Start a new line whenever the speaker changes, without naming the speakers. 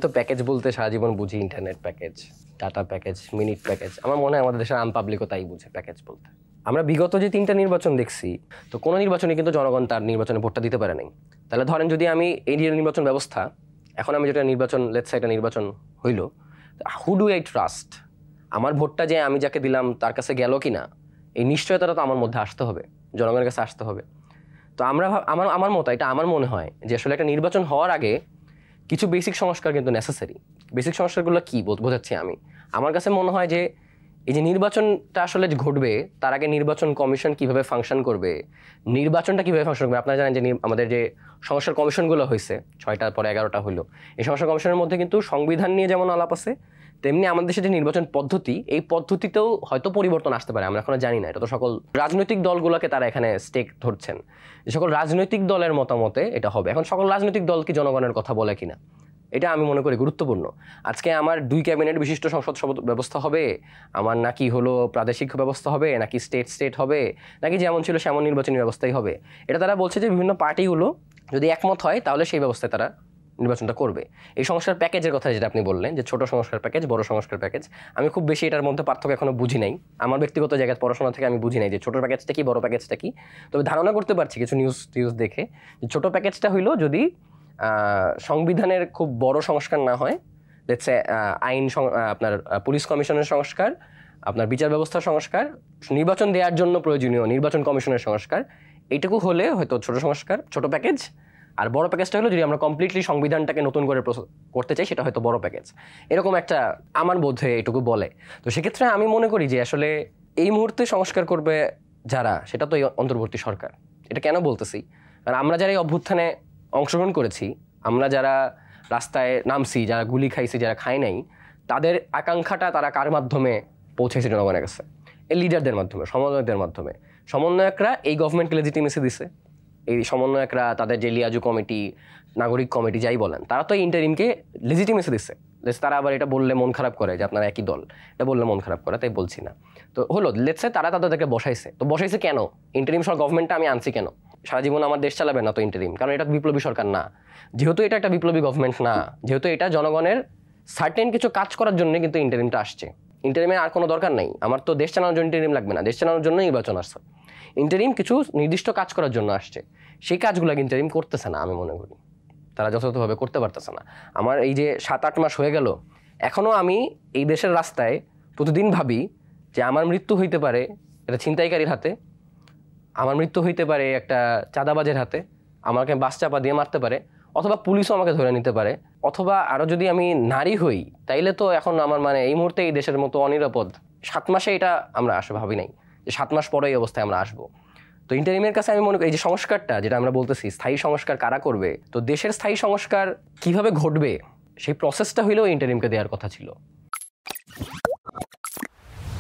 তো প্যাকেজ বলতে সারা জীবন বুঝি internet package, data package, minute package. আমার মনে হয় আমাদের দেশের আনপাবলিকও তাই বুঝে প্যাকেজ বলতে। আমরা বিগত যে 3টা নির্বাচন দেখছি, তো কোনো নির্বাচনে কিন্তু জনগণ তার নির্বাচনে ভোটটা দিতে পারে নাই। তাহলে ধরেন যদি আমি এই নির্বাচন ব্যবস্থা, এখন আমি যেটা নির্বাচন, লেটস সে এটা নির্বাচন হইল, হু ডু আই ট্রাস্ট? আমার ভোটটা যে আমি যাকে দিলাম তার কাছে গেল কি না, এই নিশ্চয়তাটা তো আমার মধ্যে আসতে হবে, জনগণের কাছে আসতে হবে। তো আমার মতো, এটা আমার মনে হয় যে আসলে একটা নির্বাচন হওয়ার আগে কিছু বেসিক সংস্কার কিন্তু নেসেসারি। বেসিক সংস্কারগুলো কি বোঝাচ্ছি আমি, আমার কাছে মনে হয় যে এই যে নির্বাচনটা আসলে ঘটবে তার আগে নির্বাচন কমিশন কিভাবে ফাংশন করবে, নির্বাচনটা কিভাবে ফাংশন করবে। আপনারা জানেন যে আমাদের যে সংস্কার কমিশনগুলো হয়েছে 6টার পরে 11টা হলো, এই সংস্কার কমিশনের মধ্যে কিন্তু সংবিধান নিয়ে যেমন আলাপ আছে, তেমনি আমাদের দেশে যে নির্বাচন পদ্ধতি, এই পদ্ধতিতেও হয়তো পরিবর্তন আসতে পারে, আমরা এখনো জানি না। এটা তো সকল রাজনৈতিক দলগুলোকে তারা এখানে স্টেক ধরছেন, যে সকল রাজনৈতিক দলের মতামতে এটা হবে। এখন সকল রাজনৈতিক দল কি জনগণের কথা বলে কিনা, এটা আমি মনে করি গুরুত্বপূর্ণ। আজকে আমার 2 ক্যাবিনেট বিশিষ্ট সংসদ ব্যবস্থা হবে, আমার নাকি হলো প্রাদেশিক ব্যবস্থা হবে, নাকি স্টেট হবে, নাকি যেমন ছিল সেমন নির্বাচনী ব্যবস্থাই হবে, এটা তারা বলছে যে বিভিন্ন পার্টিগুলো যদি একমত হয় তাহলে সেই ব্যবস্থায় তারা নির্বাচনটা করবে। এই সংস্কার প্যাকেজের কথা যেটা আপনি বললেন, যে ছোট সংস্কার প্যাকেজ, বড় সংস্কার প্যাকেজ, আমি খুব বেশি এটার মধ্যে পার্থক্য এখনো বুঝি নাই। আমার ব্যক্তিগত জায়গায় পড়াশোনা থেকে আমি বুঝি নাই যে ছোট প্যাকেজটা কি, বড় প্যাকেজটা কি। তবে ধারণা করতে পারছি কিছু নিউজ দেখে যে ছোট প্যাকেজটা হইলো যদি সংবিধানের খুব বড় সংস্কার না হয়, লেটস সে আইন, আপনার পুলিশ কমিশনের সংস্কার, আপনার বিচার ব্যবস্থার সংস্কার, নির্বাচন দেওয়ার জন্য প্রয়োজনীয় নির্বাচন কমিশনের সংস্কার, এইটুকু হলে হয়তো ছোট সংস্কার, ছোট প্যাকেজ। আর বড় প্যাকেজটা হলো যদি আমরা কমপ্লিটলি সংবিধানটাকে নতুন করে করতে চাই, সেটা হয়তো বড় প্যাকেজ। এরকম একটা আমার বোধে এটুকু বলে। তো সেক্ষেত্রে আমি মনে করি যে আসলে এই মুহূর্তে সংস্কার করবে যারা, সেটা তো এই অন্তর্বর্তী সরকার। এটা কেন বলতেছি, কারণ আমরা যারা এই অভ্যুত্থানে অংশগ্রহণ করেছি, আমরা যারা রাস্তায় নামছি, যারা গুলি খাইছি, যারা খাই নাই, তাদের আকাঙ্ক্ষাটা তারা কার মাধ্যমে পৌঁছেছে জনগণের কাছে? এই লিডারদের মাধ্যমে, সমন্বয়কদের মাধ্যমে। সমন্বয়করা এই গভর্নমেন্টকে লেজিটিমেসি দিছে। এই সমন্বয়করা তাদের যে লিয়াজু কমিটি, নাগরিক কমিটি যাই বলেন, তারা তো এই ইন্টারিমকে লেজিটিমেসি দিচ্ছে। তারা আবার এটা বললে মন খারাপ করে যে আপনারা একই দল, এটা বললে মন খারাপ করে, তাই বলছি না। তো হলো লেটসে তারা তাদেরকে বসাইছে। তো বসাইছে কেন? ইন্টারিম গভর্নমেন্টটা আমি আনছি কেন? সারা জীবন আমার দেশ চালাবে না তো ইন্টারিম, কারণ এটা বিপ্লবী সরকার না। যেহেতু এটা একটা বিপ্লবী গভর্নমেন্ট না, যেহেতু এটা জনগণের সার্টেন কিছু কাজ করার জন্য কিন্তু ইন্টারিমটা আসছে। ইন্টারিমের আর কোনো দরকার নেই। আমার তো দেশ চালানোর জন্য ইন্টারিম লাগবে না, দেশ চালানোর জন্য নির্বাচন আসছে। ইন্টারিম কিছু নির্দিষ্ট কাজ করার জন্য আসছে, সেই কাজগুলো ইন্টারিম করতেছে না। আমি মনে করি তারা যথাযথভাবে করতে পারতেছে না। আমার এই যে 7-8 মাস হয়ে গেল, এখনও আমি এই দেশের রাস্তায় প্রতিদিন ভাবি যে আমার মৃত্যু হইতে পারে এটা ছিনতাইকারীর হাতে, আমার মৃত্যু হইতে পারে একটা চাঁদাবাজের হাতে, আমাকে বাস চাপা দিয়ে মারতে পারে, অথবা পুলিশও আমাকে ধরে নিতে পারে, অথবা আরও যদি আমি নারী হই, তাইলে তো এখন আমার এই মুহূর্তে এই দেশের মতো অনিরাপদ 7 মাসে এটা আমরা আসলে ভাবি নাই যে 7 মাস পরে এই অবস্থায় আমরা আসবো। তো ইন্টারিমের কাছে আমি মনে করি এই যে সংস্কারটা যেটা আমরা বলতেছি, স্থায়ী সংস্কার কারা করবে, তো দেশের স্থায়ী সংস্কার কিভাবে ঘটবে, সেই প্রসেসটা হইলেও ইন্টারিমকে দেওয়ার কথা ছিল।